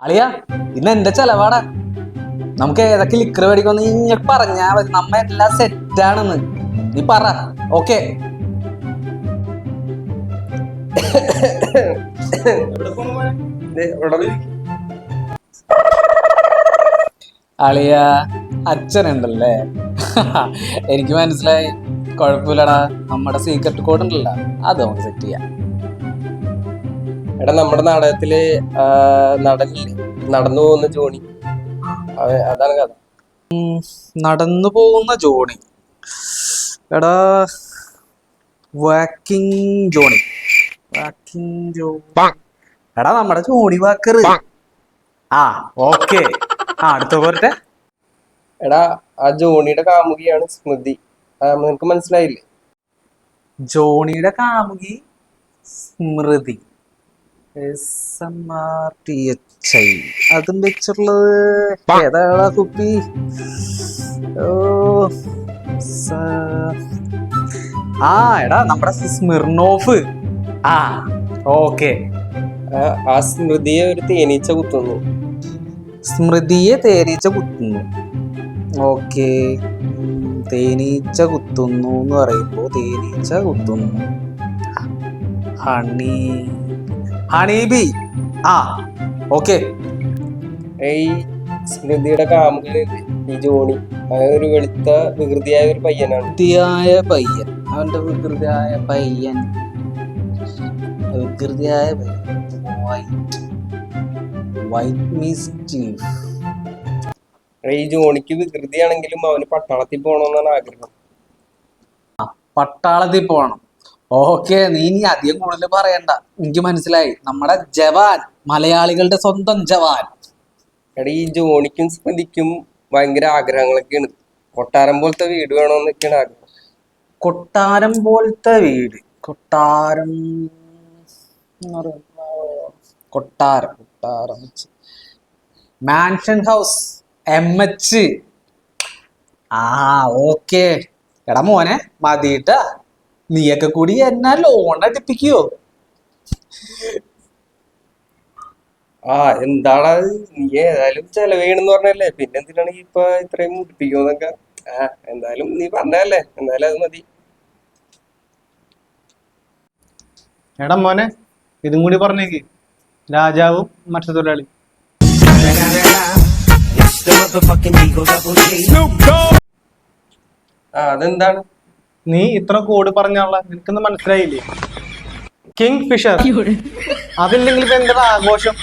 അളിയ ഇന്ന് എന്റെ ചെലവാടാ. നമുക്ക് ഏതൊക്കെ ലിക്കർ മേടിക്കുമെന്ന് ഇങ്ങനെ പറഞ്ഞാ മതി. നമ്മ എല്ലാം സെറ്റാണെന്ന് നീ പറ. ഓക്കെ അളിയ അച്ഛനുണ്ടല്ലേ? എനിക്ക് മനസ്സിലായി. കുഴപ്പമില്ലടാ, നമ്മുടെ സീക്രട്ട് കോഡ് ഉണ്ടല്ലോ, അത് നമുക്ക് സെറ്റ് ചെയ്യാം. എടാ നമ്മുടെ നാടകത്തില് നടനില്ലേ, നടന്നു പോകുന്ന ജോണി, അതാണ് കഥ. നടന്നു പോകുന്ന ജോണി. എടാ വാക്കിംഗ് ജോണി. Walking Johnny. എടാ നമ്മുടെ ജോണി വാക്കർ. ആ ഓക്കെ. അടുത്ത പോരട്ടെ. എടാ ആ ജോണിയുടെ കാമുകിയാണ് സ്മൃതി. നിനക്ക് മനസ്സിലായില്ലേ? ജോണിയുടെ കാമുകി സ്മൃതി. SMRTHI. അതും വെച്ചുള്ളത് ഏതാ കുപ്പി? ആ എടാ നമ്മുടെ സ്മിർനോഫ്. ആ ഓക്കെ. ആ സ്മൃതിയെ ഒരു തേനീച്ച കുത്തുന്നു. സ്മൃതിയെ തേനീച്ച കുത്തുന്നു. ഓക്കെ. തേനീച്ച കുത്തുന്നു എന്ന് പറയുമ്പോ തേനീച്ച കുത്തുന്നു. ഹണീബി. ആ ഓക്കെ. ഈ സ്മൃതിയുടെ കാമുകനില്ലേ ഈ ജോണി, ഒരു വെളുത്ത വികൃതിയായ ഒരു പയ്യനാണ്. വികൃതിയായ പയ്യൻ. അവന്റെ വികൃതിയായ പയ്യൻ. White mischief. ഈ ജോണിക്ക് വികൃതിയാണെങ്കിലും അവന് പട്ടാളത്തിൽ പോകണമെന്നാണ് ആഗ്രഹം. പട്ടാളത്തിൽ പോകണം. ഓക്കെ, നീ ഇനി അധികം കൂടുതൽ പറയണ്ട. എനിക്ക് മനസ്സിലായി. നമ്മുടെ ജവാൻ, മലയാളികളുടെ സ്വന്തം ജവാൻ. എടാ ഈ ജോണിക്കും സ്മൃതിക്കും ഭയങ്കര ആഗ്രഹങ്ങളൊക്കെയാണ്. കൊട്ടാരം പോലത്തെ വീട് വേണമെന്നൊക്കെയാണ് ആഗ്രഹം. കൊട്ടാരം പോലത്തെ വീട്. കൊട്ടാരം കൊട്ടാരം കൊട്ടാരം മാൻഷൻ ഹൗസ്. MH. ആ ഓക്കെ. എടാ മോനെ മതിയിട്ടാ. നീയൊക്കെ കൂടി എന്നാ ലോൺ അടിപ്പിക്കോ? എന്താടാ നീ ഏതായാലും ചെലവേണെന്ന് പറഞ്ഞല്ലേ, പിന്നെ എന്തിനാണ് ഇപ്പൊ ഇത്രയും മുടിപ്പിക്കുമെന്നൊക്കെ. എന്തായാലും നീ പറഞ്ഞല്ലേ, എന്തായാലും അത് മതി. എടാ മോനെ ഇതും കൂടി പറഞ്ഞേക്ക്. രാജാവും മത്സ്യത്തൊഴിലാളി. അതെന്താണ്? നീ ഇത്ര കോഡ് പറഞ്ഞാള, നിനക്കൊന്നും മനസ്സിലായില്ലേ? Kingfisher. അതില്ലെങ്കിൽ ഇപ്പൊ എന്താ ആഘോഷം?